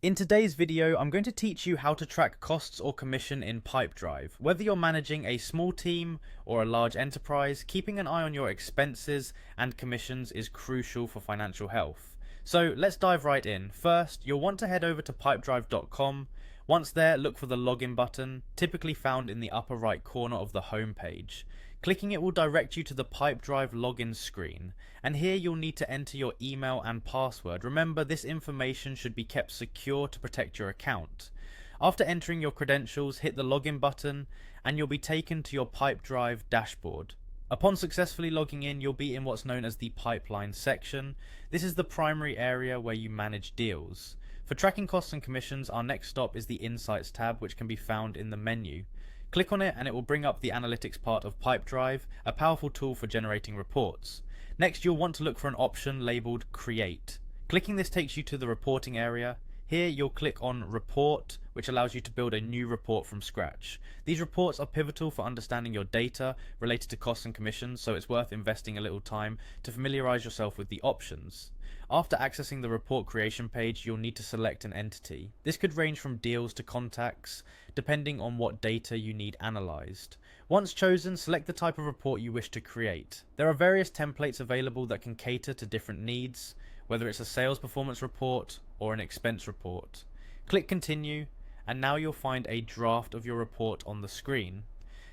In today's video, I'm going to teach you how to track costs or commission in Pipedrive. Whether you're managing a small team or a large enterprise, keeping an eye on your expenses and commissions is crucial for financial health. So let's dive right in. First, you'll want to head over to pipedrive.com. Once there, look for the login button, typically found in the upper right corner of the home page. Clicking it will direct you to the Pipedrive login screen, and here you'll need to enter your email and password. Remember, this information should be kept secure to protect your account. After entering your credentials, hit the login button and you'll be taken to your Pipedrive dashboard. Upon successfully logging in, you'll be in what's known as the pipeline section. This is the primary area where you manage deals. For tracking costs and commissions, our next stop is the Insights tab, which can be found in the menu. Click on it and it will bring up the analytics part of Pipedrive, a powerful tool for generating reports. Next, you'll want to look for an option labeled Create. Clicking this takes you to the reporting area. Here you'll click on Report, which allows you to build a new report from scratch. These reports are pivotal for understanding your data related to costs and commissions, so it's worth investing a little time to familiarize yourself with the options. After accessing the report creation page, you'll need to select an entity. This could range from deals to contacts, depending on what data you need analyzed. Once chosen, select the type of report you wish to create. There are various templates available that can cater to different needs, whether it's a sales performance report or an expense report. Click continue, and now you'll find a draft of your report on the screen.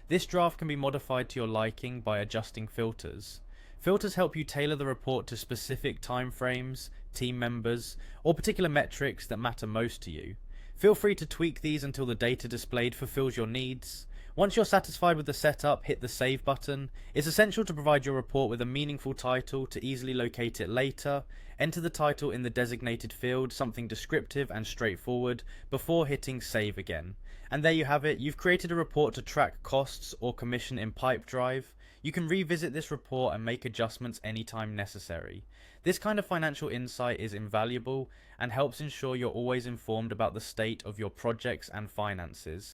This draft can be modified to your liking by adjusting filters. Filters help you tailor the report to specific timeframes, team members, or particular metrics that matter most to you. Feel free to tweak these until the data displayed fulfills your needs. Once you're satisfied with the setup, hit the save button. It's essential to provide your report with a meaningful title to easily locate it later. Enter the title in the designated field, something descriptive and straightforward, before hitting save again. And there you have it. You've created a report to track costs or commission in Pipedrive. You can revisit this report and make adjustments anytime necessary. This kind of financial insight is invaluable and helps ensure you're always informed about the state of your projects and finances.